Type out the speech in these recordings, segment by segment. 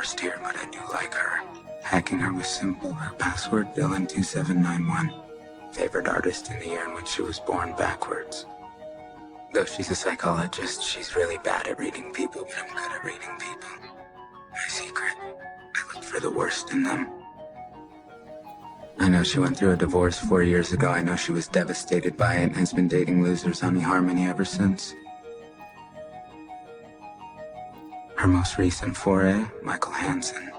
worst here, but I do like her. Hacking her was simple. Her password, Villain2791. Favorite artist in the year in which she was born backwards. Though she's a psychologist, she's really bad at reading people, but I'm good at reading people. My secret, I look for the worst in them. I know she went through a divorce 4 years ago. I know she was devastated by it and has been dating losers on eHarmony ever since. Her most recent foray, Michael Hansen.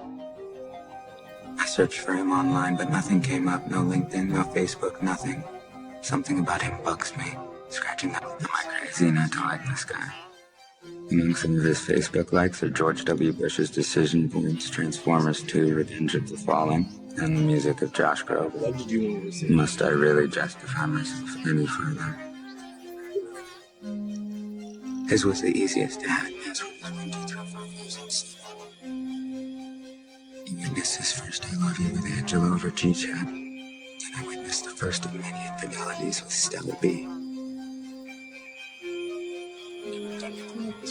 I searched for him online, but nothing came up. No LinkedIn, no Facebook, nothing. Something about him bugs me. Scratching that. Am I crazy not to like this guy? Among some of his Facebook likes are George W. Bush's Decision Points, Transformers 2, Revenge of the Fallen, and the music of Josh Groban. Must I really justify myself any further? His was the easiest to have. He witnessed his first I love you with Angela over GChat. And I witnessed the first of many infidelities with Stella B.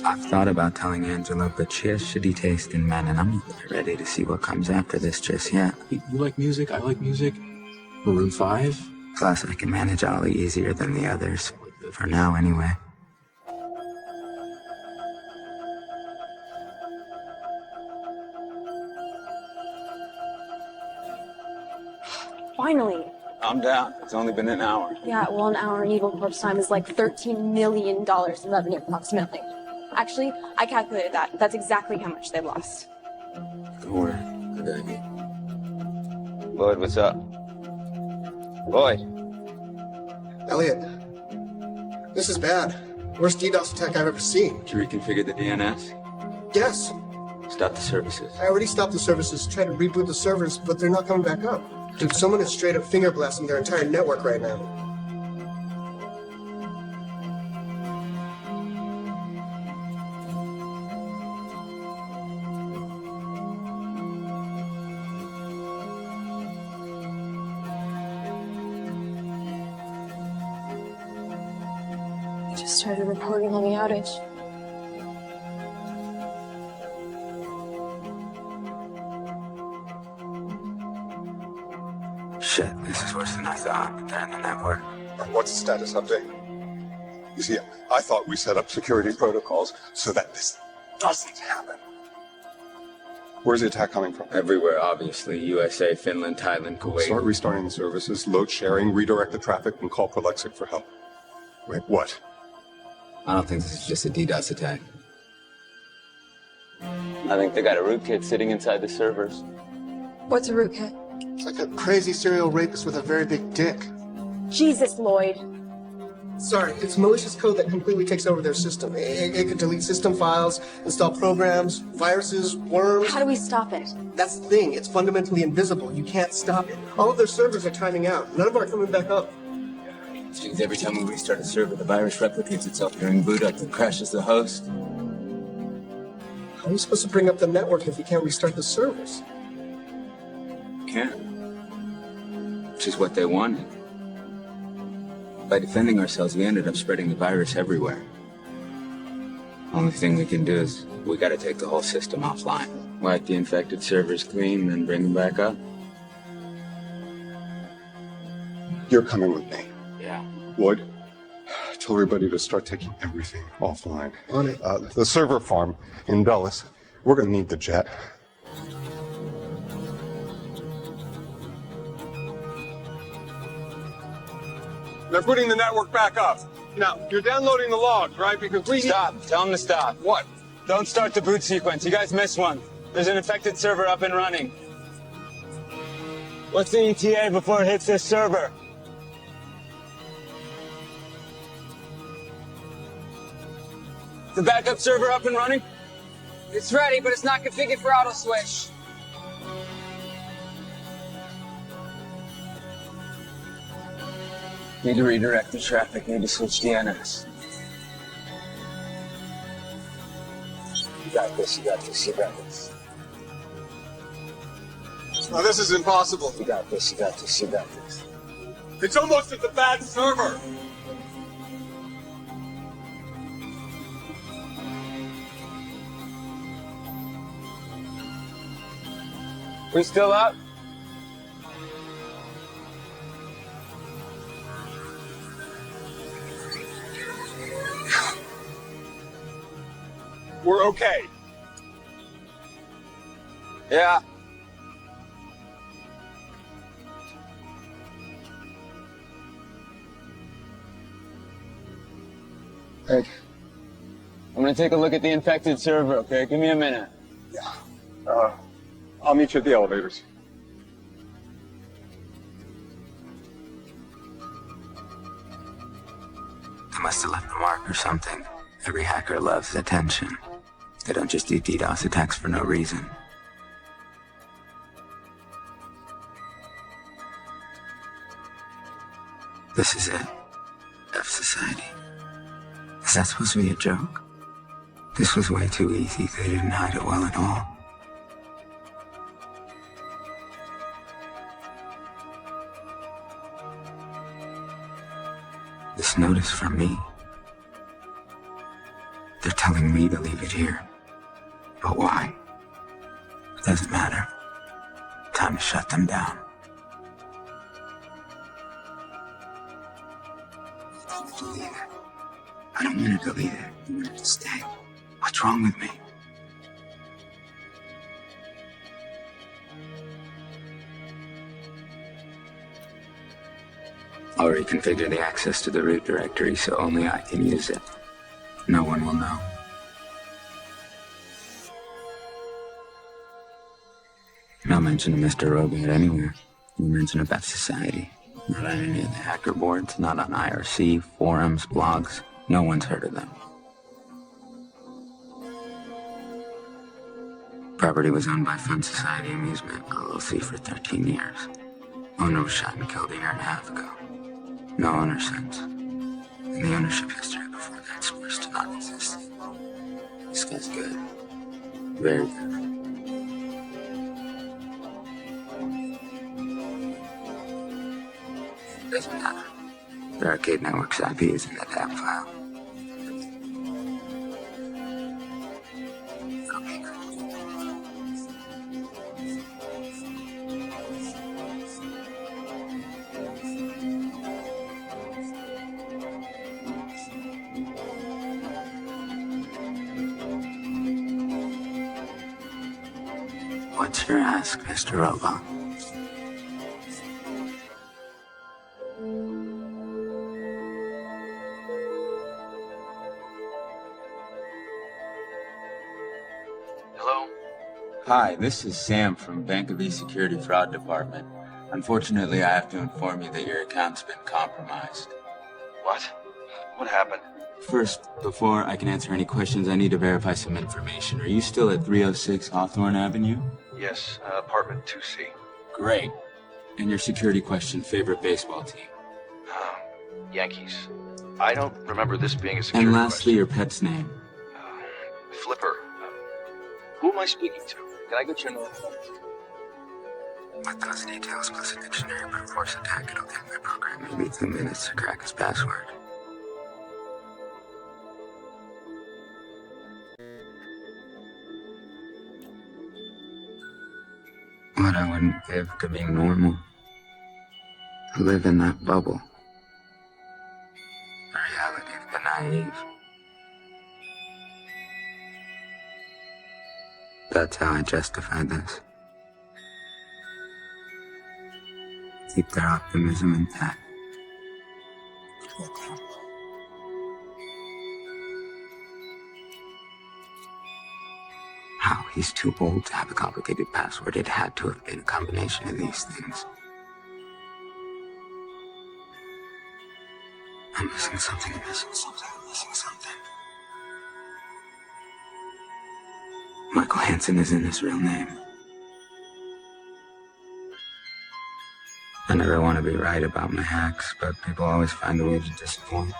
I've thought about telling Angela, but she has shitty taste in men, and I'm not quite ready to see what comes after this just yet. You like music, I like music. Maroon 5? Plus, I can manage Ollie easier than the others. For now, anyway. Finally. I'm down. It's only been an hour. Yeah, well, an hour in Evil Corp's time is like $13 million in revenue, approximately. Actually, I calculated that. That's exactly how much they lost. Don't worry. Good idea. Lloyd, what's up? Lloyd. Elliot, this is bad. Worst DDoS attack I've ever seen. Did you reconfigure the DNS? Yes, Stop the services. I already stopped the services, tried to reboot the servers, but they're not coming back up. Dude, someone is straight up finger blasting their entire network right now. I just started reporting on the outage. Shit, this is worse than I thought. They're in the network. What's the status update? You see, I thought we set up security protocols so that this doesn't happen. Where's the attack coming from? Everywhere, obviously. USA, Finland, Thailand, Kuwait. Start restarting the services, load sharing, redirect the traffic, and call Prolexic for help. Wait, what? I don't think this is just a DDoS attack. I think they got a rootkit sitting inside the servers. What's a rootkit? It's like a crazy serial rapist with a very big dick. Jesus, Lloyd. Sorry, it's malicious code that completely takes over their system. It could delete system files, install programs, viruses, worms. How do we stop it? That's the thing, it's fundamentally invisible. You can't stop it. All of their servers are timing out. None of them are coming back up. Means every time we restart a server, the virus replicates itself during boot up and crashes the host. How are we supposed to bring up the network if we can't restart the servers? Can't. Which is what they wanted. By defending ourselves, we ended up spreading the virus everywhere. Only thing we can do is we gotta take the whole system offline. Wipe the infected servers clean, then bring them back up. You're coming with me. Yeah. Lloyd, tell everybody to start taking everything offline. On it. The server farm in Dulles, we're gonna need the jet. They're putting the network back up. Now, you're downloading the logs, right? Because we... Stop. Tell them to stop. What? Don't start the boot sequence. You guys missed one. There's an infected server up and running. What's the ETA before it hits this server? The backup server up and running? It's ready, but it's not configured for auto switch. Need to redirect the traffic. Need to switch DNS. You got this. You got this. You got this. Now, this is impossible. You got this. You got this. You got this. It's almost at the bad server. We still up? We're okay. Yeah. Hey. I'm gonna take a look at the infected server, okay? Give me a minute. I'll meet you at the elevators. They must have left a mark or something. Every hacker loves attention. They don't just do DDoS attacks for no reason. This is it. F Society. Is that supposed to be a joke? This was way too easy. They didn't hide it well at all. This notice from me. They're telling me to leave it here. But why? It doesn't matter. Time to shut them down. Delete it. I don't want to delete it. I want it to stay. What's wrong with me? I'll reconfigure the access to the root directory so only I can use it. No one will know. No mention of Mr. Robot anywhere. No mention of F Society. Not on any of the hacker boards, not on IRC, forums, blogs. No one's heard of them. Property was owned by Fun Society Amusement, LLC for 13 years. Owner was shot and killed a year and a half ago. No owner since. And the ownership history before that swears to non-existent. This guy's good. Very good. Doesn't matter. The Arcade Network's IP is in the tab file. Okay. What's your ask, Mr. Robot? Hello? Hi, this is Sam from Bank of East Security Fraud Department. Unfortunately, I have to inform you that your account's been compromised. What? What happened? First, before I can answer any questions, I need to verify some information. Are you still at 306 Hawthorne Avenue? Yes, apartment 2C. Great. And your security question, favorite baseball team? Yankees. I don't remember this being a security And lastly, question. your pet's name. Flipper. Who am I speaking to? Can I get your name? With those details plus a dictionary brute force attack, it'll take my program maybe 2 minutes to crack his password. What I wouldn't give to be normal. To live in that bubble. The reality of the naive. That's how I justify this. Keep their optimism intact. How? He's too old to have a complicated password. It had to have been a combination of these things. I'm missing something, I'm missing something, I'm missing something. Michael Hansen isn't his real name. I never want to be right about my hacks, but people always find a way to disappoint.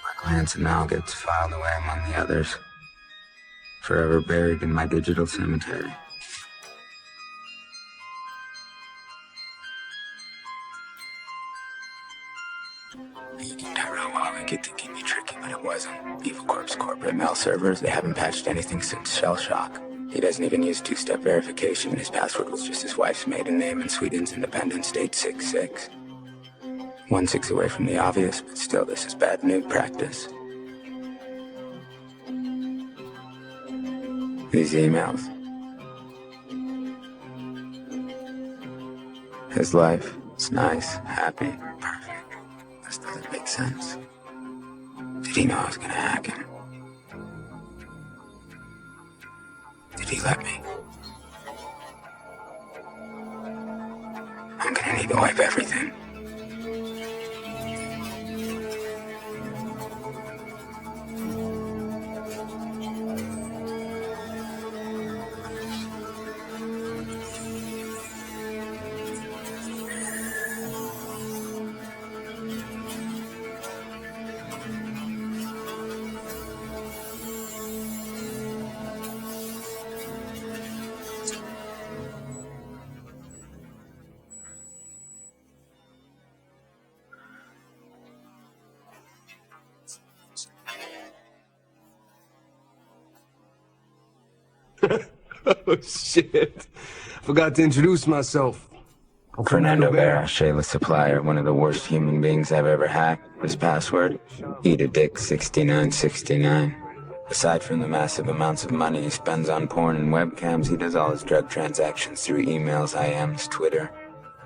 Michael Hansen now gets filed away among the others, forever buried in my digital cemetery. You can tell real well like it to keep me tricky, but it wasn't. Evil Corp's corporate mail servers, they haven't patched anything since Shell Shock. He doesn't even use two-step verification. His password was just his wife's maiden name and Sweden's independence date 6-6. 1 6 away from the obvious, but still this is bad noob practice. These emails. His life is nice, happy, perfect. This doesn't make sense. Did he know I was gonna hack him? Did he let me? I'm gonna need to wipe everything. Oh, shit. Forgot to introduce myself. Fernando Vera, Shayla's supplier, one of the worst human beings I've ever hacked. His password, Eat a Dick 6969. Aside from the massive amounts of money he spends on porn and webcams, he does all his drug transactions through emails, IMs, Twitter.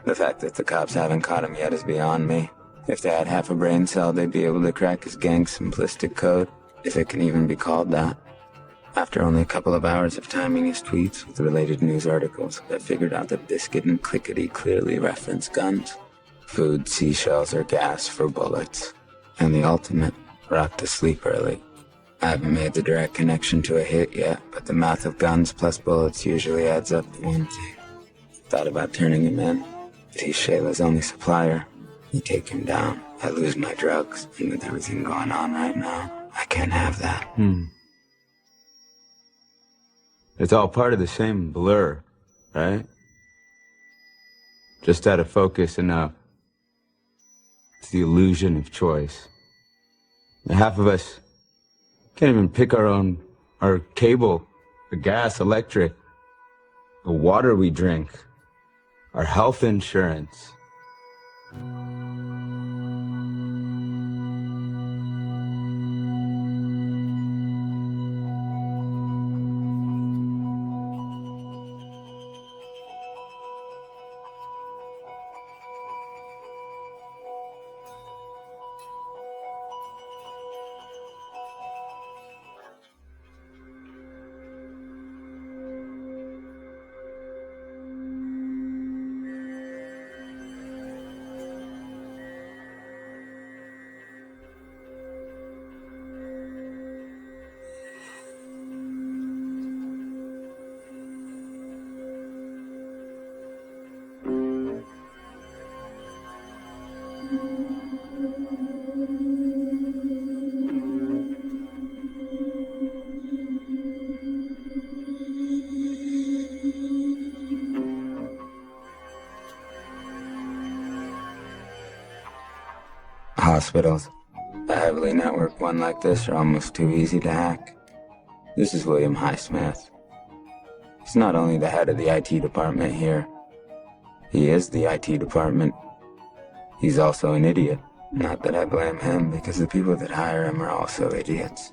The fact that the cops haven't caught him yet is beyond me. If they had half a brain cell, they'd be able to crack his gang's simplistic code, if it can even be called that. After only a couple of hours of timing his tweets with related news articles, I figured out that Biscuit and Clickety clearly reference guns. Food, seashells, or gas for bullets. And the ultimate, rock to sleep early. I haven't made the direct connection to a hit yet, but the math of guns plus bullets usually adds up to one thing. Thought about turning him in, but he's Shayla's only supplier. You take him down, I lose my drugs, and with everything going on right now, I can't have that. It's all part of the same blur, right? Just out of focus enough. It's the illusion of choice. Half of us can't even pick our cable, the gas, electric, the water we drink, our health insurance. Hospitals. A heavily networked one like this are almost too easy to hack. This is William Highsmith. He's not only the head of the IT department here, he is the IT department. He's also an idiot. Not that I blame him, because the people that hire him are also idiots.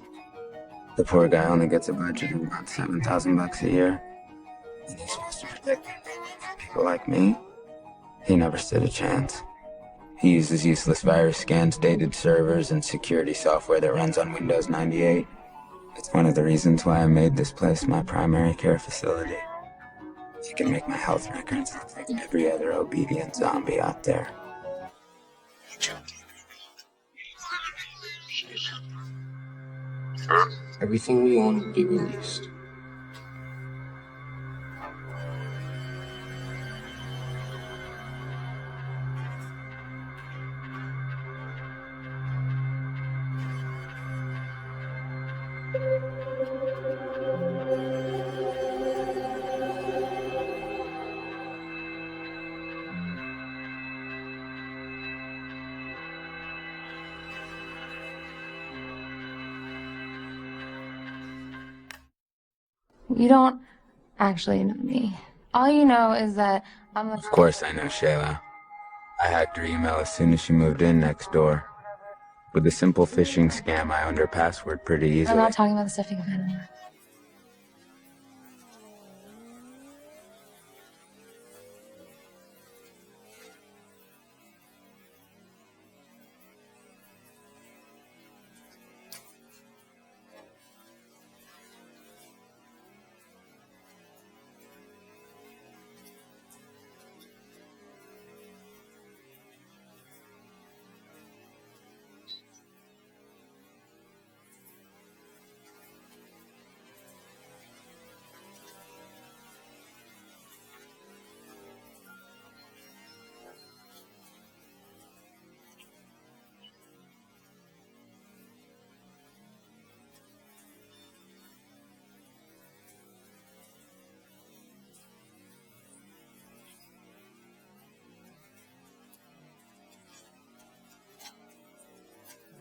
The poor guy only gets a budget of about $7,000 a year, and he's supposed to protect people like me. He never stood a chance. He uses useless virus scans, dated servers, and security software that runs on Windows 98. It's one of the reasons why I made this place my primary care facility. You can make my health records look like every other obedient zombie out there. Everything we own will be released. You don't actually know me. All you know is that I'm Of course I know Shayla. I hacked her email as soon as she moved in next door. With a simple phishing scam, I owned her password pretty easily. I'm not talking about the stuff you can find online.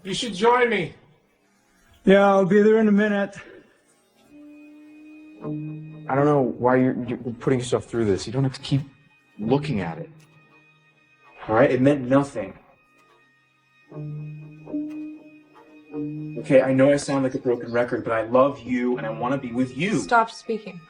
You should join me. Yeah, I'll be there in a minute. I don't know why you're putting yourself through this. You don't have to keep looking at it. All right? It meant nothing. Okay, I know I sound like a broken record, but I love you and I want to be with you. Stop speaking.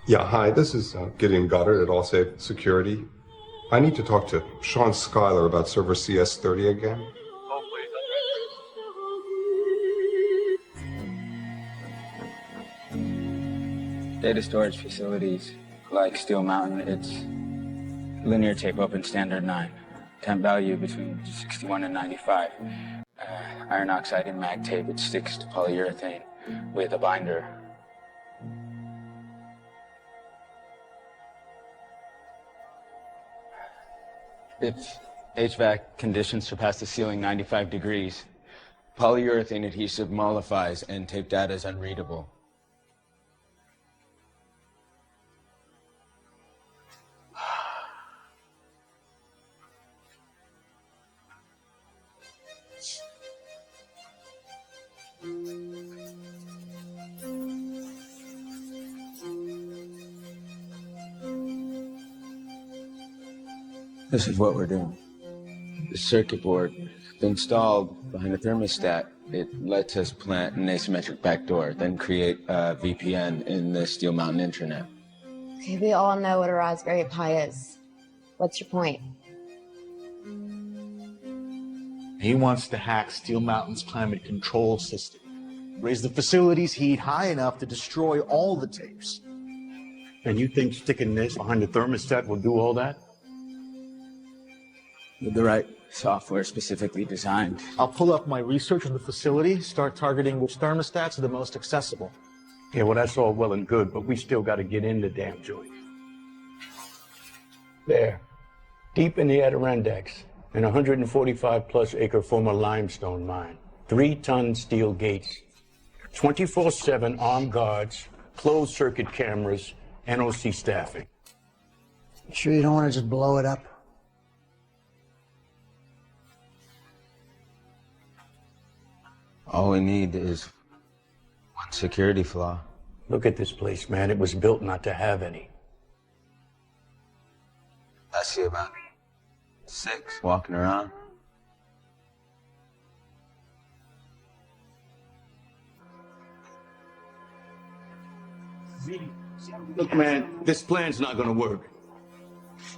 Yeah, hi, this is Gideon Goddard at Allsafe Security. I need to talk to Sean Schuyler about server CS30 again. Data storage facilities like Steel Mountain, it's linear tape open standard 9. Temp value between 61 and 95. Iron oxide and mag tape, it sticks to polyurethane with a binder. If HVAC conditions surpass the ceiling 95 degrees, polyurethane adhesive mollifies and tape data is unreadable. This is what we're doing. The circuit board installed behind a thermostat. It lets us plant an asymmetric backdoor, then create a VPN in the Steel Mountain intranet. Okay, we all know what a Raspberry Pi is. What's your point? He wants to hack Steel Mountain's climate control system. Raise the facility's heat high enough to destroy all the tapes. And you think sticking this behind the thermostat will do all that? With the right software specifically designed. I'll pull up my research on the facility, start targeting which thermostats are the most accessible. Yeah, well, that's all well and good, but we still got to get in the damn joint. There, deep in the Adirondacks, an 145-plus acre former limestone mine, 3-ton steel gates, 24/7 armed guards, closed circuit cameras, NOC staffing. You sure you don't want to just blow it up? All we need is one security flaw. Look at this place, man. It was built not to have any. I see about 6 walking around. Look, man, this plan's not gonna work.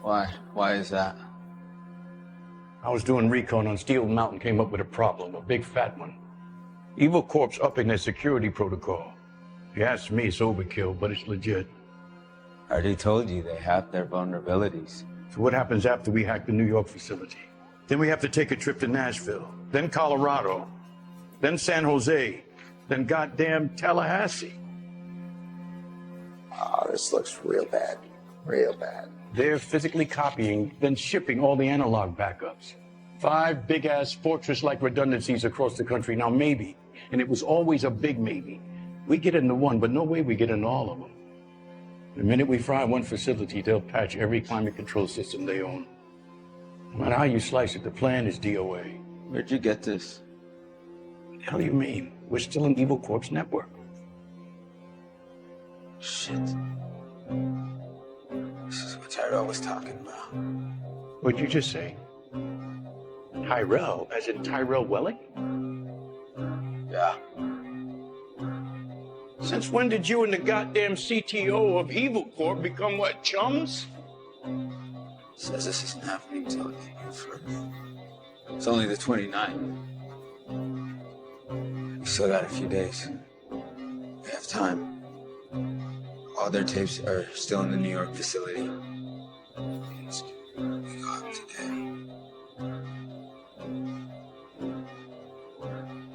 Why? Why is that? I was doing recon on Steel Mountain, came up with a problem, a big fat one. Evil Corp's upping their security protocol. If you ask me, it's overkill, but it's legit. I already told you they have their vulnerabilities. So what happens after we hack the New York facility? Then we have to take a trip to Nashville, then Colorado, then San Jose, then goddamn Tallahassee. Oh, this looks real bad. Real bad. They're physically copying, then shipping all the analog backups. 5 big-ass fortress-like redundancies across the country. Now, maybe, and it was always a big maybe, we get into one, but no way we get into all of them. The minute we fry one facility, they'll patch every climate control system they own. No matter how you slice it, the plan is DOA. Where'd you get this? What the hell do you mean? We're still an Evil Corp's network. Shit. This is what Tyrell was talking about. What'd you just say? Tyrell, as in Tyrell Welling? Yeah. Since when did you and the goddamn CTO of Evil Corp become what, chums? Says this isn't happening until April 1st. It's only the 29th. We still got a few days. We have time. All their tapes are still in the New York facility. We go out today.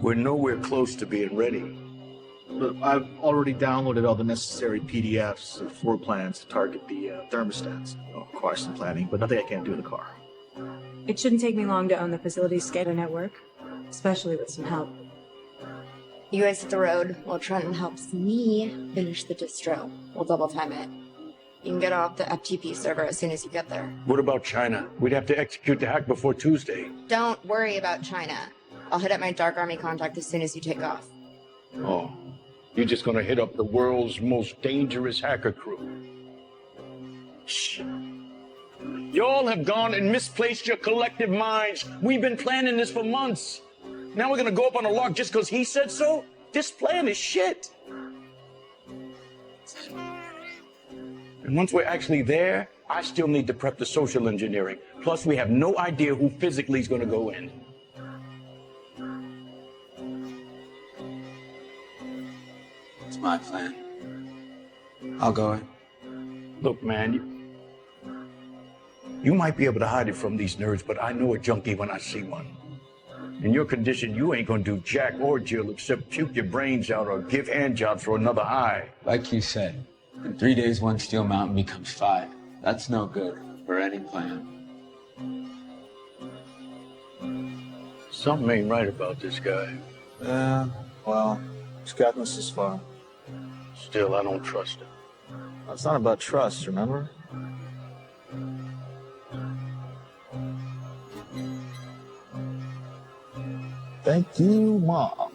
We're nowhere close to being ready. But I've already downloaded all the necessary PDFs and floor plans to target the thermostats. It'll require some planning, but nothing I can't do in the car. It shouldn't take me long to own the facility's SCADA network, especially with some help. You guys hit the road while Trenton helps me finish the distro. We'll double time it. You can get off the FTP server as soon as you get there. What about China? We'd have to execute the hack before Tuesday. Don't worry about China. I'll hit up my Dark Army contact as soon as you take off. Oh, you're just gonna hit up the world's most dangerous hacker crew. Shh. Y'all have gone and misplaced your collective minds. We've been planning this for months. Now we're gonna go up on a lark just because he said so? This plan is shit. And once we're actually there, I still need to prep the social engineering. Plus, we have no idea who physically is gonna go in. It's my plan. I'll go in. Look, man, you might be able to hide it from these nerds, but I know a junkie when I see one. In your condition, you ain't gonna do jack or Jill except puke your brains out or give hand jobs for another high. Like you said, in 3 days, one Steel Mountain becomes 5. That's no good for any plan. Something ain't right about this guy. Well, he's gotten us this far. Still, I don't trust him. It's not about trust, remember? Thank you, Mom.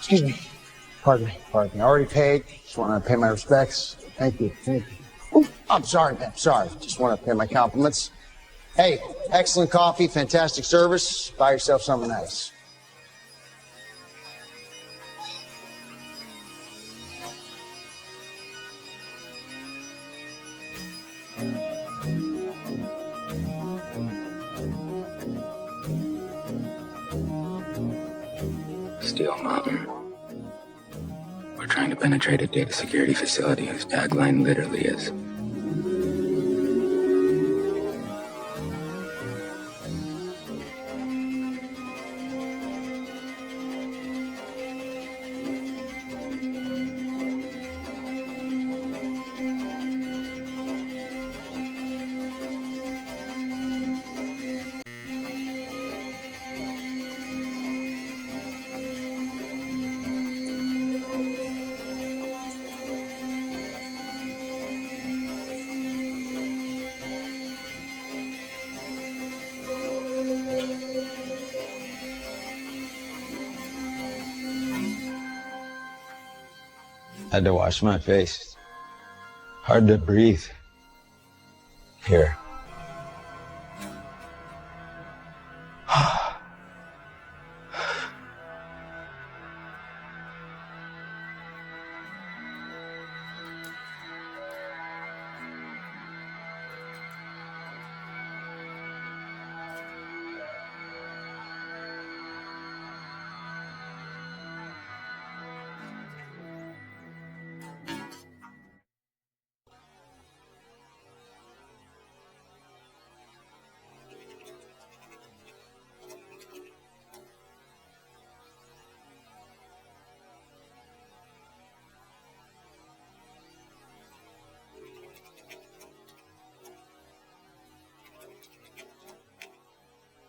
Excuse me. Pardon me. Pardon me. I already paid. Just want to pay my respects. Thank you. Thank you. Ooh, I'm sorry, man. Sorry. Just want to pay my compliments. Hey, excellent coffee, fantastic service. Buy yourself something nice. Steel Mountain. We're trying to penetrate a data security facility whose tagline literally is Had to wash my face. Hard to breathe. Here.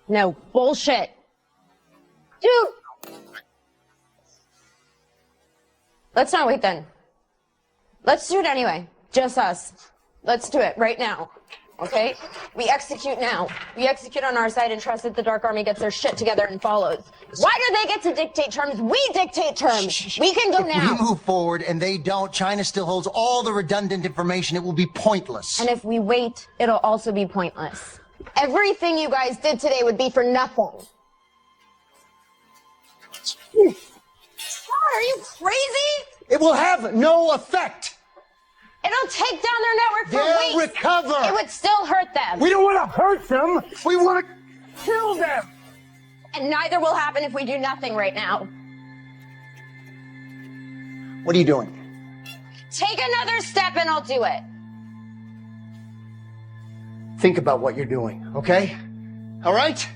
No bullshit. Dude! Let's not wait then. Let's do it anyway. Just us. Let's do it right now. Okay? We execute now. We execute on our side and trust that the Dark Army gets their shit together and follows. Why do they get to dictate terms? We dictate terms. We can go now. If we move forward and they don't, China still holds all the redundant information. It will be pointless. And if we wait, it'll also be pointless. Everything you guys did today would be for nothing. God, are you crazy? It will have no effect. It'll take down their network for They'll weeks. recover. It would still hurt them. We don't want to hurt them. We want to kill them. And neither will happen if we do nothing right now. What are you doing? Take another step and I'll do it. Think about what you're doing, okay? All right?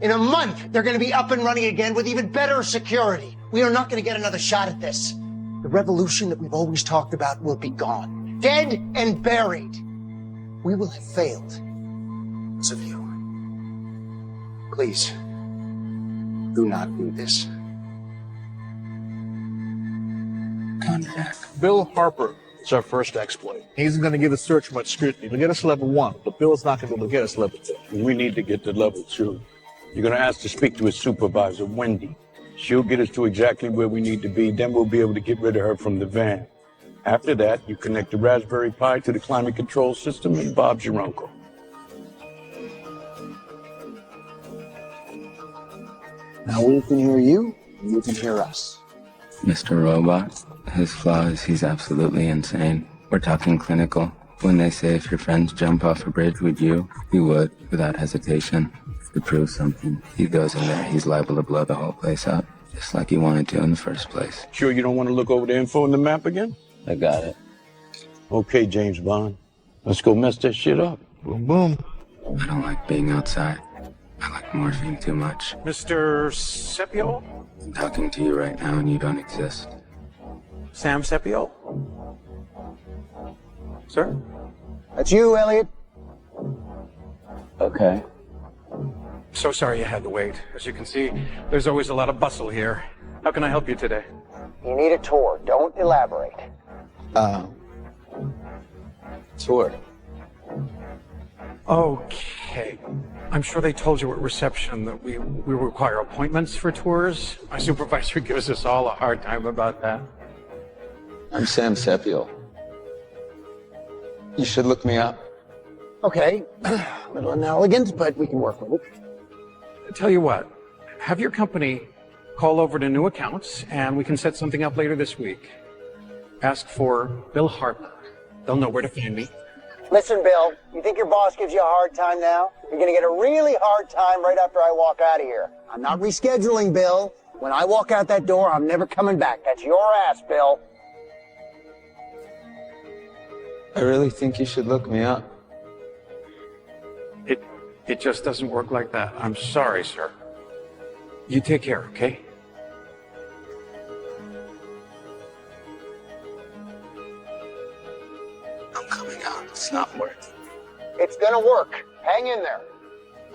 In a month, they're going to be up and running again with even better security. We are not going to get another shot at this. The revolution that we've always talked about will be gone. Dead and buried. We will have failed. Because of you. Please, do not do this. Contract. Bill Harper is our first exploit. He isn't going to give the search much scrutiny. He'll get us level 1, but Bill's not going to be able to get us level 2. We need to get to level 2. You're going to ask to speak to his supervisor, Wendy. She'll get us to exactly where we need to be. Then we'll be able to get rid of her from the van. After that, you connect the Raspberry Pi to the climate control system, and Bob's your uncle. Now we can hear you, and you can hear us. Mr. Robot, his flaw is he's absolutely insane. We're talking clinical. When they say if your friends jump off a bridge, would you? You would, without hesitation. To prove something, he goes in there, he's liable to blow the whole place up. Just like he wanted to in the first place. Sure you don't want to look over the info on the map again? I got it. Okay, James Bond. Let's go mess that shit up. Boom, boom. I don't like being outside. I like morphine too much. Mr. Sepio? I'm talking to you right now and you don't exist. Sam Sepio? Sir? That's you, Elliot. Okay. So sorry you had to wait. As you can see, there's always a lot of bustle here. How can I help you today? You need a tour. Don't elaborate. Tour. Okay. I'm sure they told you at reception that we require appointments for tours. My supervisor gives us all a hard time about that. I'm Sam Sepiel. You should look me up. Okay, a little inelegant, but we can work with it. Tell you what, have your company call over to new accounts and we can set something up later this week. Ask for Bill Harper. They'll know where to find me. Listen, Bill, you think your boss gives you a hard time now? You're gonna get a really hard time right after I walk out of here. I'm not rescheduling, Bill. When I walk out that door, I'm never coming back. That's your ass, Bill. I really think you should look me up. It just doesn't work like that. I'm sorry, sir. You take care, okay? I'm coming out. It's not working. It's gonna work. Hang in there.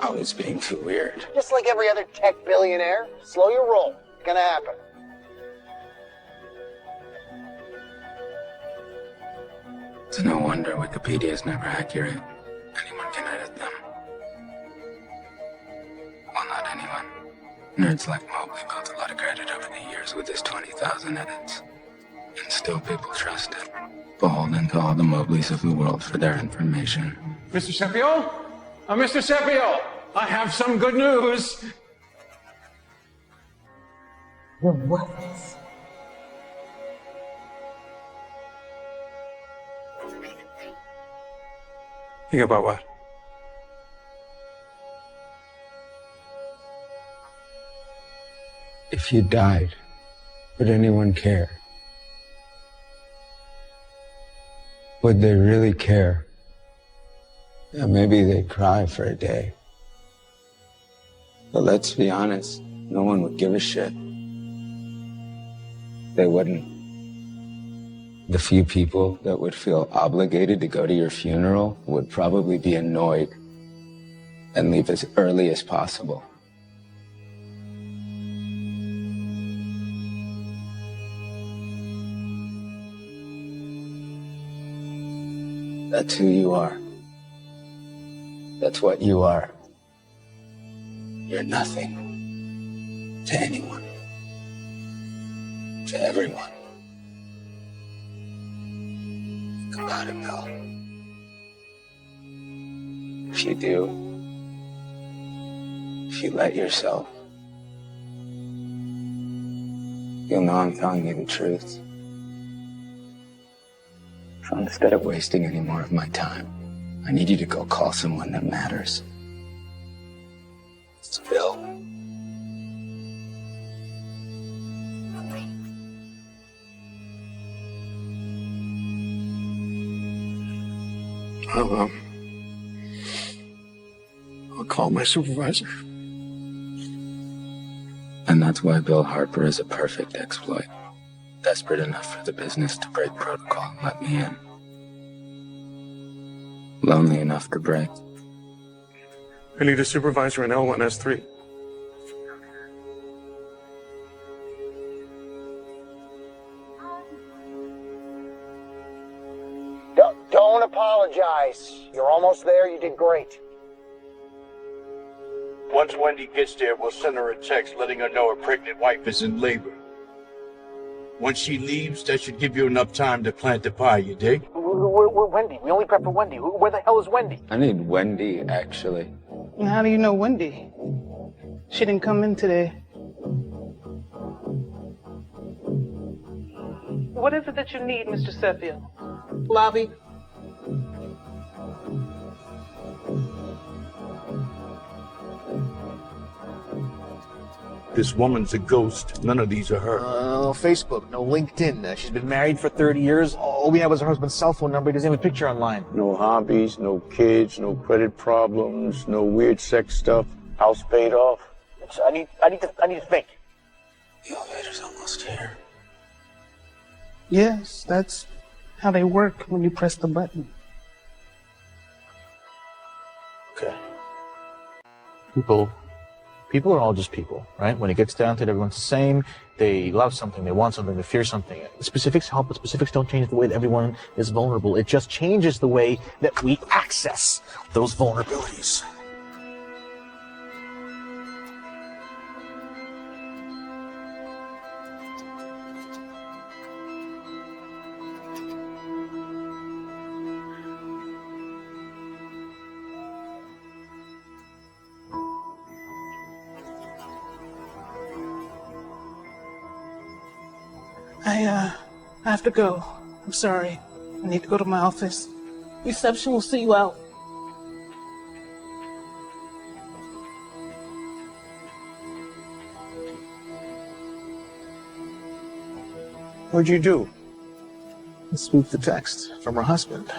I was being too weird. Just like every other tech billionaire, slow your roll. It's gonna happen. It's no wonder Wikipedia is never accurate. Anyone can edit them. Well, not anyone. Nerds like Mobley built a lot of credit over the years with his 20,000 edits. And still people trust it. Beholden to all the Mobleys of the world for their information. Mr. Sepiol? Mr. Sepiol, I have some good news. What? Think about what? If you died, would anyone care? Would they really care? Yeah, maybe they'd cry for a day. But let's be honest, no one would give a shit. They wouldn't. The few people that would feel obligated to go to your funeral would probably be annoyed and leave as early as possible. That's who you are. That's what you are. You're nothing to anyone, to everyone. Think about it, Bill. If you do, if you let yourself, you'll know I'm telling you the truth. So instead of wasting any more of my time, I need you to go call someone that matters. It's Bill. I'll call my supervisor. And that's why Bill Harper is a perfect exploit. Desperate enough for the business to break protocol and let me in. Lonely enough to break. I need a supervisor in L1S3. Don't apologize. You're almost there. You did great. Once Wendy gets there, we'll send her a text letting her know her pregnant wife is in labor. Once she leaves, that should give you enough time to plant the pie, you dig? We're Wendy. We only prep for Wendy. Where the hell is Wendy? I need Wendy, actually. And how do you know Wendy? She didn't come in today. What is it that you need, Mr. Sepiel? Lobby. This woman's a ghost. None of these are her. No Facebook, no LinkedIn. She's been married for 30 years. All we have is her husband's cell phone number. He doesn't have a picture online. No hobbies, no kids, no credit problems, no weird sex stuff. House paid off. I need to think. The elevator's almost here. Yes, that's how they work when you press the button. Okay. People People are all just people, right? When it gets down to it, everyone's the same. They love something, they want something, they fear something. The specifics help, but specifics don't change the way that everyone is vulnerable. It just changes the way that we access those vulnerabilities. I have to go. I'm sorry. I need to go to my office. Reception will see you out. What'd you do? I spoofed the text from her husband.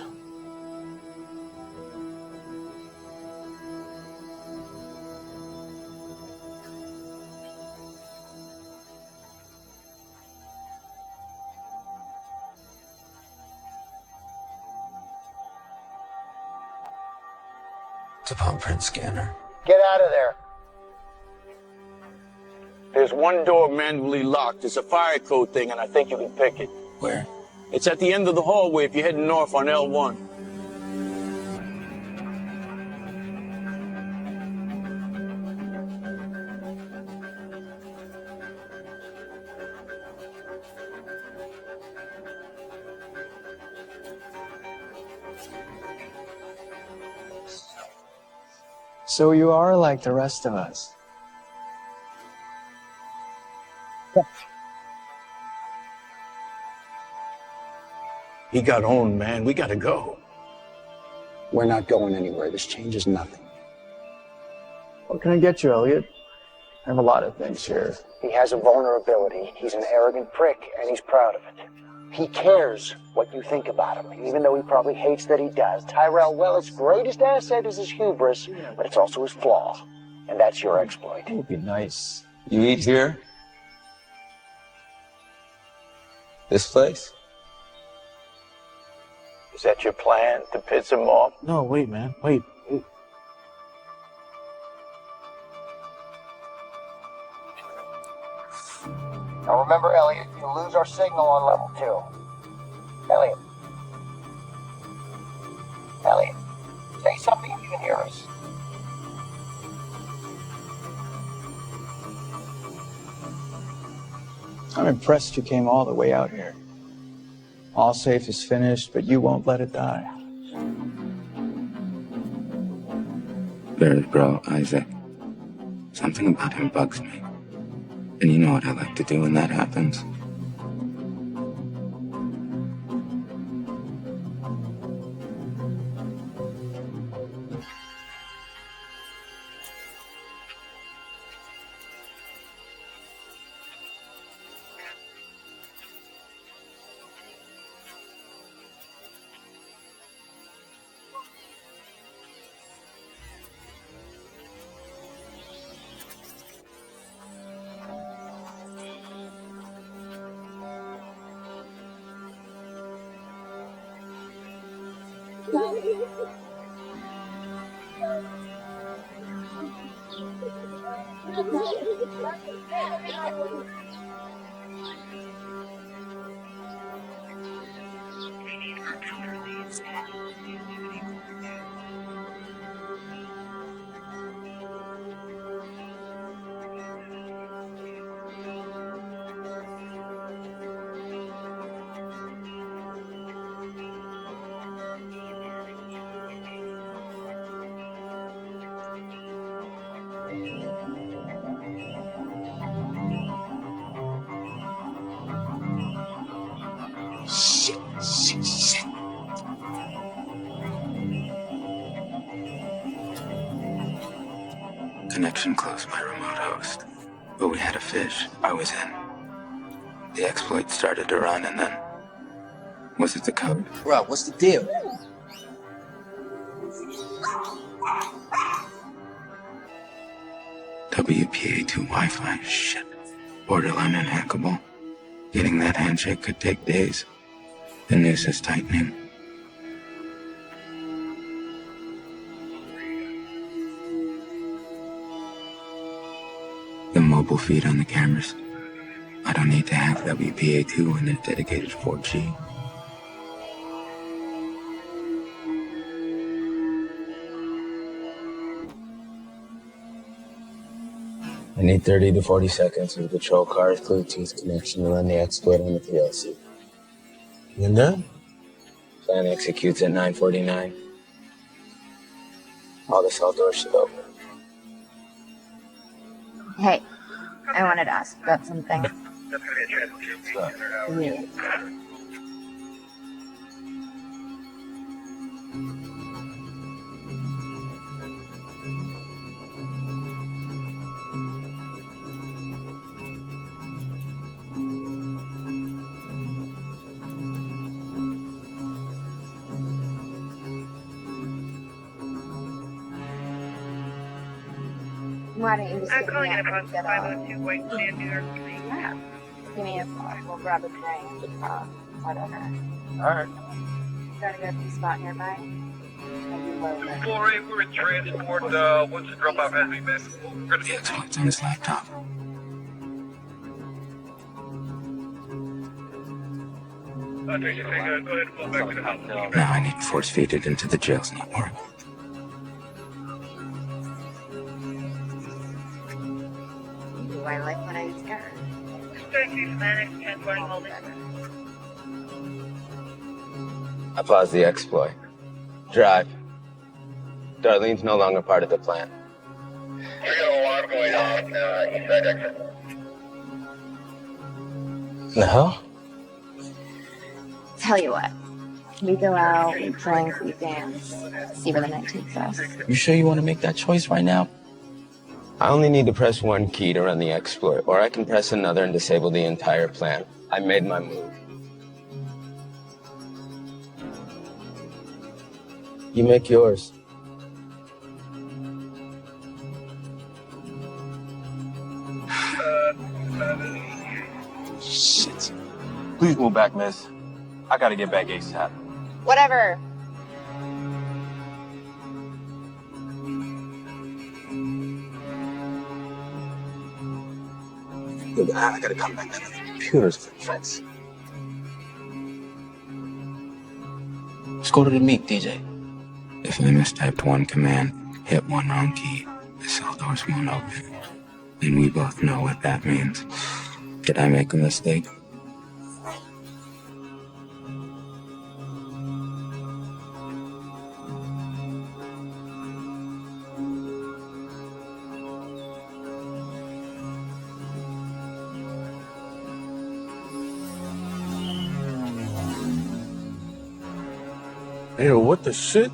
It's a palm print scanner. Get out of there. There's one door manually locked. It's a fire code thing, and I think you can pick it. Where? It's at the end of the hallway if you're heading north on L1. So you are like the rest of us. He got owned, man. We gotta go. We're not going anywhere. This changes nothing. What can I get you, Elliot? I have a lot of things here. He has a vulnerability. He's an arrogant prick, and he's proud of it. He cares what you think about him, even though he probably hates that he does. Tyrell Wellis' greatest asset is his hubris, but it's also his flaw. And that's your exploit. It would be nice. You eat here? This place? Is that your plan, to piss him off? No, wait, man. Wait. Now remember, Elliot, you'll lose our signal on level 2. Elliot. Elliot, say something if you can hear us. I'm impressed you came all the way out here. All safe is finished, but you won't let it die. Barry, bro, Isaac. Something about him bugs me. And you know what I like to do when that happens. Shit. Connection closed my remote host. But we had a fish. I was in. The exploit started to run and then... Was it the code? Bro, what's the deal? WPA2 Wi-Fi. Shit. Borderline unhackable. Getting that handshake could take days. The noose is tightening. mobile feed on the cameras. I don't need to have WPA2 and a dedicated 4G. I need 30 to 40 seconds of the patrol car's Bluetooth connection to run the exploit on the PLC. You done? Plan executes at 9:49. All the cell doors should open. Hey, I wanted to ask about something. Yeah. Why don't you just give me a call? 502 White Sand, New York. Yeah. Give me a call. We'll grab a drink. Whatever. Alright. Gotta go to the spot nearby. 4-8, we're in transport. Once the drop off has been missed, we're gonna The exploit's on his laptop. Go ahead and pull back to the house. Now I need to force feed it into the jail's network. Do I like what I discovered? I paused the exploit. Drive. Darlene's no longer part of the plan. We got an alarm going on east side exit. No? Tell you what. We go out, we drink, we dance, see where the night takes us. You sure you want to make that choice right now? I only need to press one key to run the exploit, or I can press another and disable the entire plan. I made my move. You make yours. Shit. Please move back, miss. I gotta get back ASAP. Whatever. Look, I gotta come back to the computers for defense. Let's go to the meet, DJ. If I mistyped one command, hit one wrong key, the cell doors won't open. And we both know what that means. Did I make a mistake? Hey, what the shit?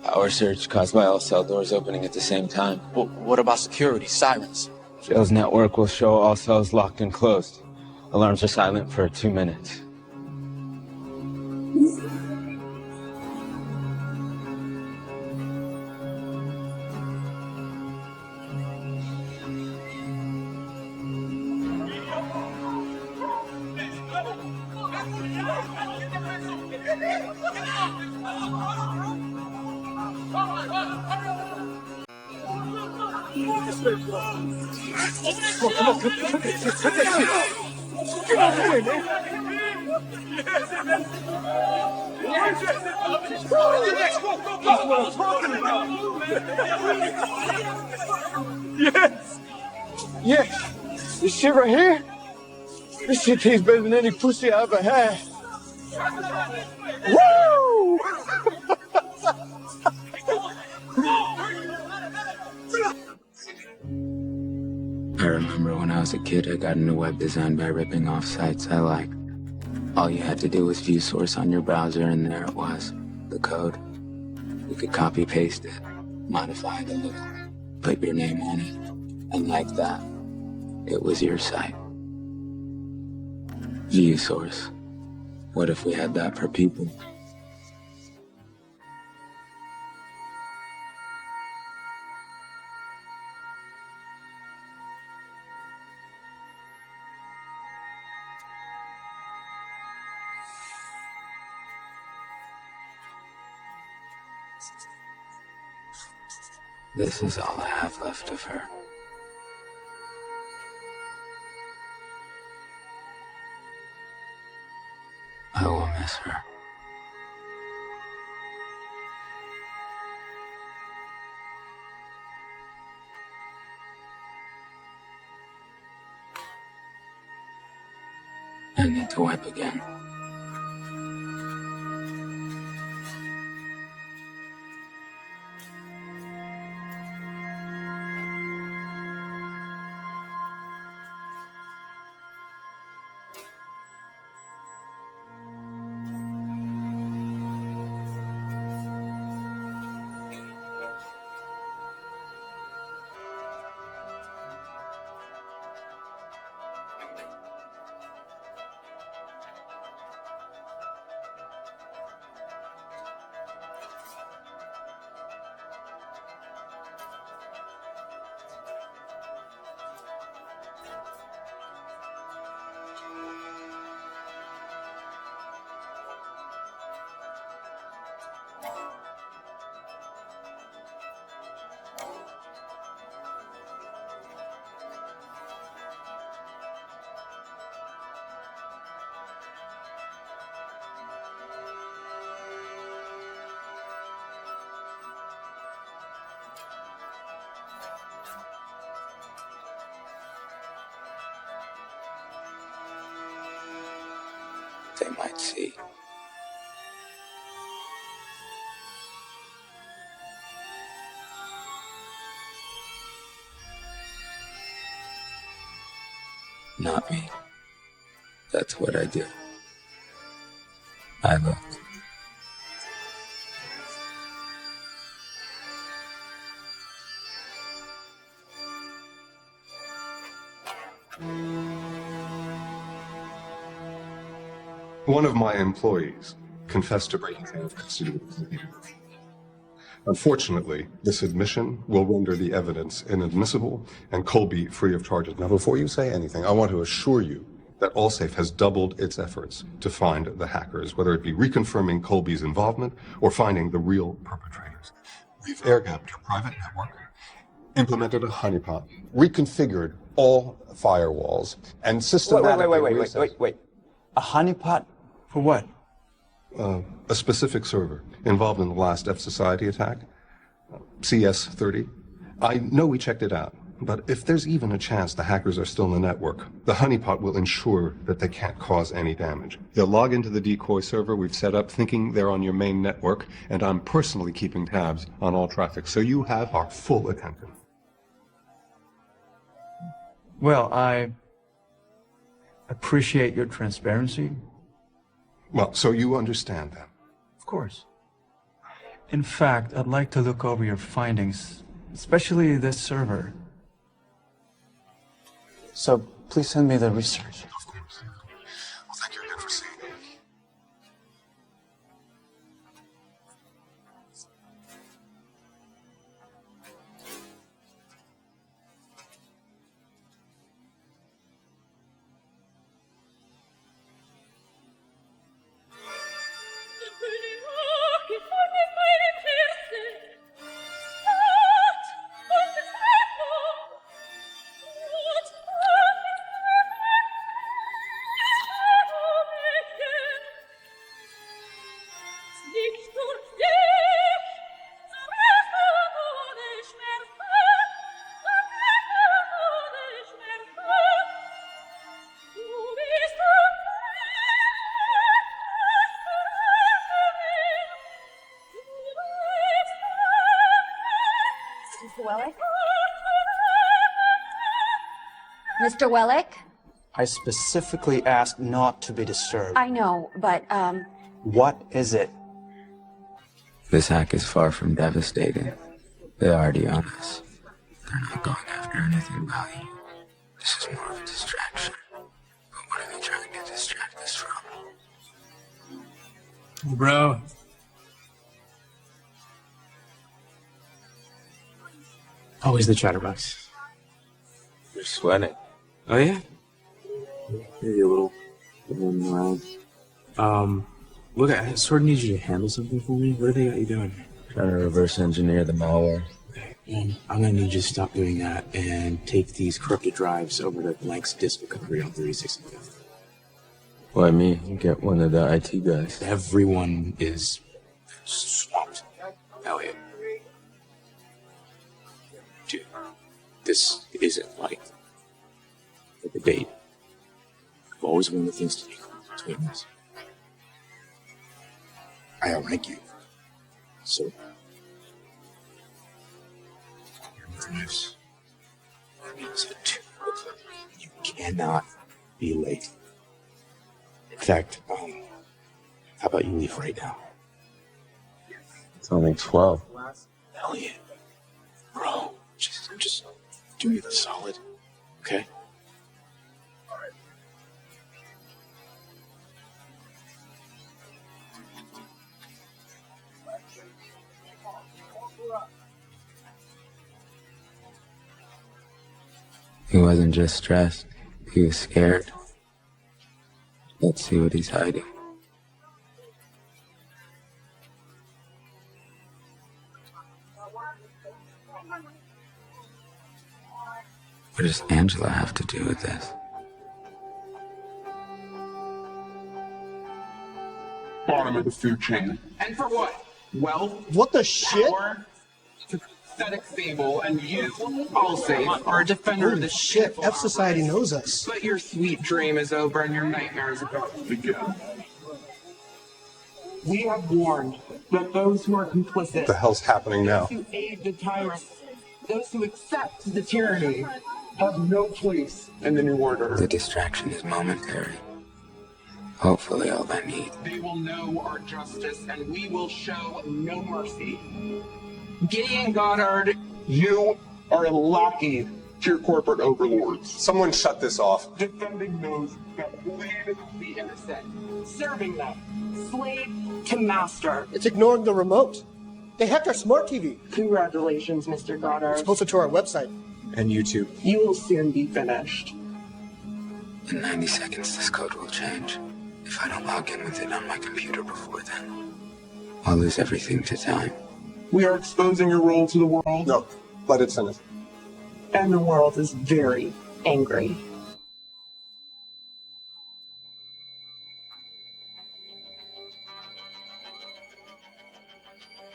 Power surge caused by all cell doors opening at the same time. What about security? Sirens? Jail's network will show all cells locked and closed. Alarms are silent for 2 minutes. Yes! Yes! This shit right here? This shit tastes better than any pussy I ever had. Woo! I remember when I was a kid, I got into web design by ripping off sites I liked. All you had to do was view source on your browser, and there it was, the code. You could copy paste it, modify it a little, put your name on it, and like that, it was your site. View source. What if we had that for people? This is all I have left of her. I will miss her. I need to wipe again. They might see. Not me. That's what I do. I look. One of my employees confessed to breaking custody. Unfortunately, this admission will render the evidence inadmissible and Colby free of charges. Now, before you say anything, I want to assure you that Allsafe has doubled its efforts to find the hackers, whether it be reconfirming Colby's involvement or finding the real perpetrators. We've air-gapped your private network, implemented a honeypot, reconfigured all firewalls, and systematically... Wait. A honeypot? For what? A specific server involved in the last F Society attack, CS30. I know we checked it out, but if there's even a chance the hackers are still in the network, the honeypot will ensure that they can't cause any damage. They'll log into the decoy server we've set up thinking they're on your main network, and I'm personally keeping tabs on all traffic, so you have our full attention. Well, I appreciate your transparency. Well, so you understand that. Of course. In fact, I'd like to look over your findings, especially this server. So please send me the research. Of course. Well, thank you again for seeing me. Mr. Wellick? I specifically asked not to be disturbed. I know, but, What is it? This hack is far from devastating. They're already on us. They're not going after anything valuable. This is more of a distraction. But what are they trying to distract us from? Bro. Always the chatterbox. You're sweating. Oh, yeah? Maybe a little around. Look, I sort of need you to handle something for me. What do they got you doing? Trying to reverse engineer the malware. Okay. I'm gonna need you to stop doing that and take these corrupted drives over to Blank's disk recovery on 36 and 5th. Why me? Get one of the IT guys. Everyone is swamped. Elliot. Dude, this isn't like a debate. I've always wanted things to be between us. I don't like you. So, your moves. You cannot be late. In fact, how about you leave right now? It's only 12. Elliot, bro, just do me the solid, okay? He wasn't just stressed, he was scared. Let's see what he's hiding. What does Angela have to do with this? Bottom of the food chain. And for what? Wealth? What the shit? Power? It's a pathetic fable, and you, Allsafe, are a defender of Holy the shit, F Society knows us. But your sweet dream is over and your nightmare is about to begin. We have warned that those who are complicit, What the hell's happening now? those who aid the tyrant, those who accept the tyranny, have no place in the new order. The distraction is momentary. Hopefully all I need. They will know our justice, and we will show no mercy. Gideon Goddard, you are a lackey to your corporate overlords. Someone shut this off. Defending those that bleed the innocent. Serving them. Slave to master. It's ignoring the remote. They hacked our smart TV. Congratulations, Mr. Goddard. It's posted to our website. And YouTube. You will soon be finished. In 90 seconds, this code will change. If I don't log in with it on my computer before then, I'll lose everything to time. We are exposing your role to the world. No, let it finish. And the world is very angry.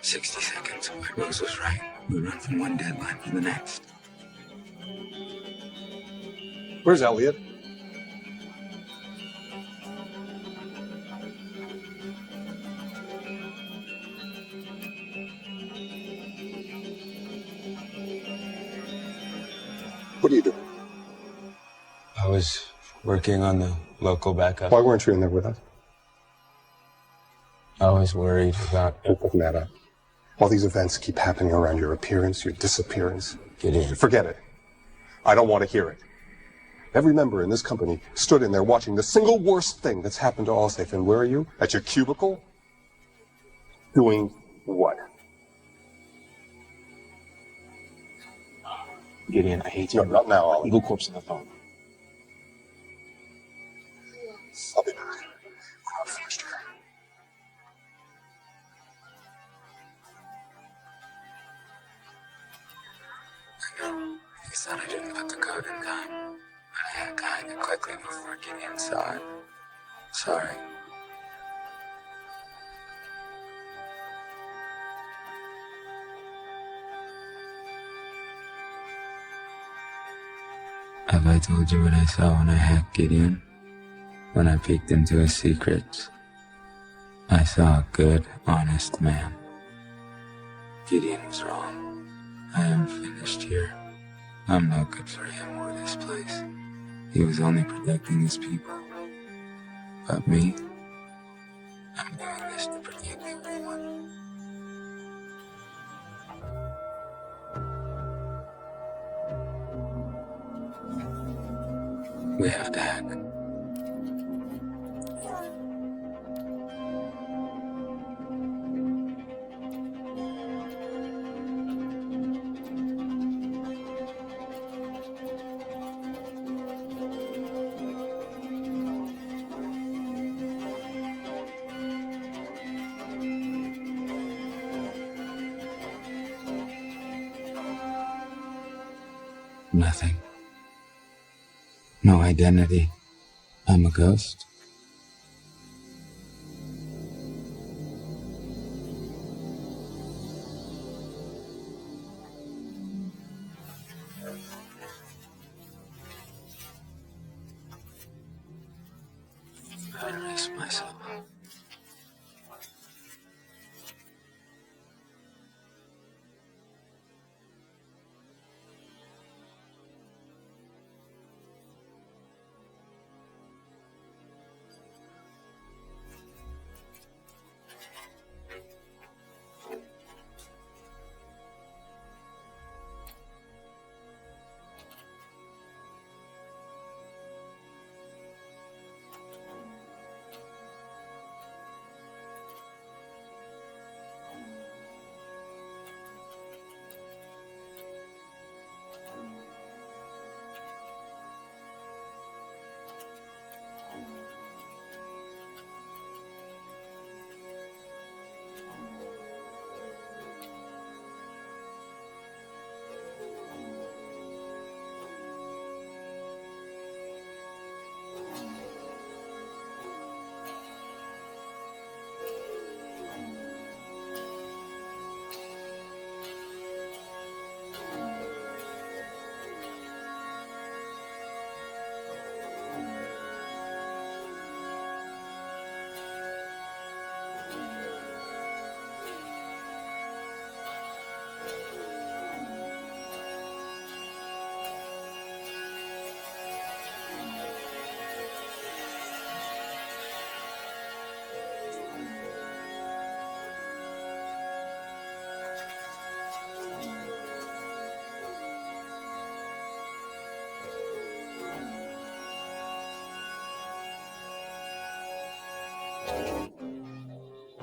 "60 seconds. White Rose was right. We run from one deadline to the next." Where's Elliot? What are you doing? I was working on the local backup. Why weren't you in there with us? I was worried about Open that up. All these events keep happening around your appearance, your disappearance. Gideon. Forget it. I don't want to hear it. Every member in this company stood in there watching the single worst thing that's happened to Allsafe. And where are you? At your cubicle? Doing what? Gideon, I hate you. No, not now, Ollie. Eagle Corp's on the phone. I'll be back. We're not finished here. He said I didn't put the code in time. I had kind of quickly before Gideon saw it. Sorry. Have I told you what I saw when I hacked Gideon? When I peeked into his secrets? I saw a good, honest man. Gideon was wrong. I am finished here. I'm no good for him or this place. He was only protecting his people. But me, I'm doing this to protect everyone. We have to hack. Nothing. No identity. I'm a ghost. I erase myself.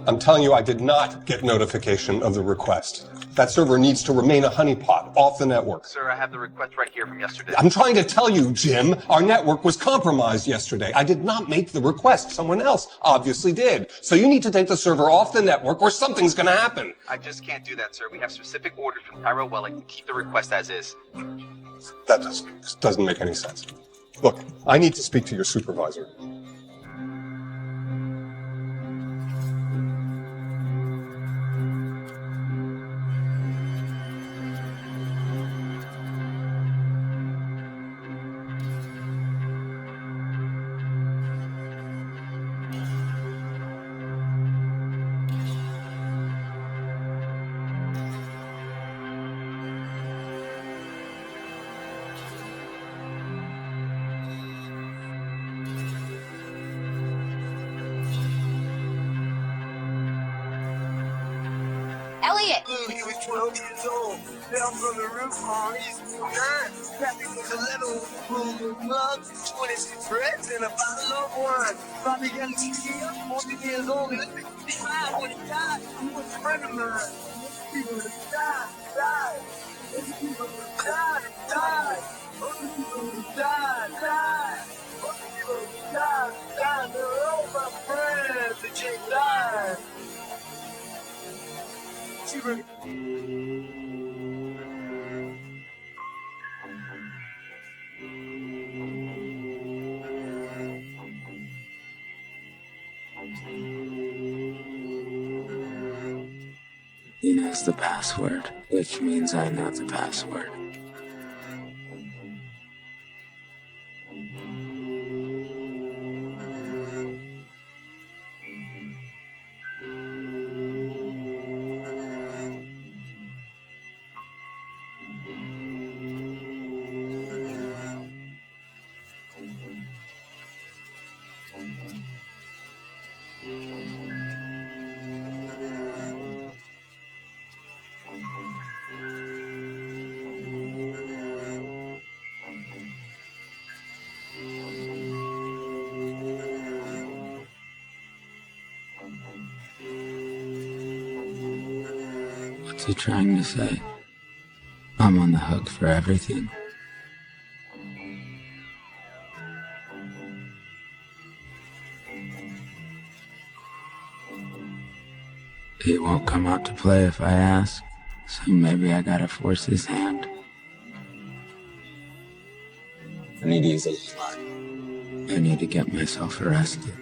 I'm telling you, I did not get notification of the request. That server needs to remain a honeypot off the network. Sir, I have the request right here from yesterday. I'm trying to tell you, Jim, our network was compromised yesterday. I did not make the request. Someone else obviously did. So you need to take the server off the network or something's going to happen. I just can't do that, sir. We have specific orders from Tyrell Welling to keep the request as is. That doesn't make any sense. Look, I need to speak to your supervisor. Elliot! He was 12 years old. Fell from the roof on his 9. Pappy was 11 with a pool of gloves, 26 reds, and a bottle of wine. Bobby got a TDM, 40 years old, and 55 when he died. He was a friend of mine. People that died. People that died. Other people that died. Other people that died. They're all my friends that just died. He knows the password, which means I know the password. What's he trying to say? I'm on the hook for everything. He won't come out to play if I ask, so maybe I gotta force his hand. I need to use a line. I need to get myself arrested.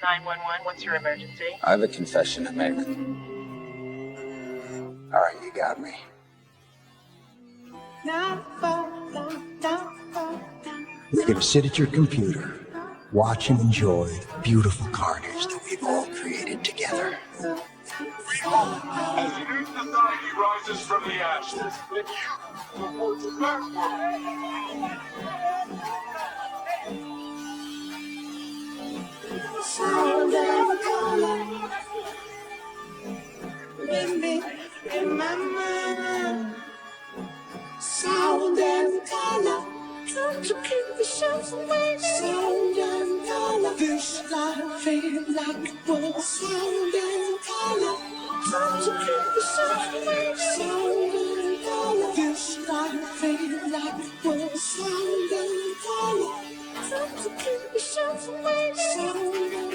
911, what's your emergency? I have a confession to make. All right, you got me. Not far You're going to sit at your computer, watch and enjoy the beautiful carnage that we've all created together. As new society rises from the ashes, and you will forge a backward. Sound and color. With me in my mind. Sound and color. Come to keep the shows away. Sound and color. This life ain't like it was. Sound and color. Come to keep the shows away. Sound and color. This life ain't like it was. Sound and color. Come to keep the shows away. Sound and color.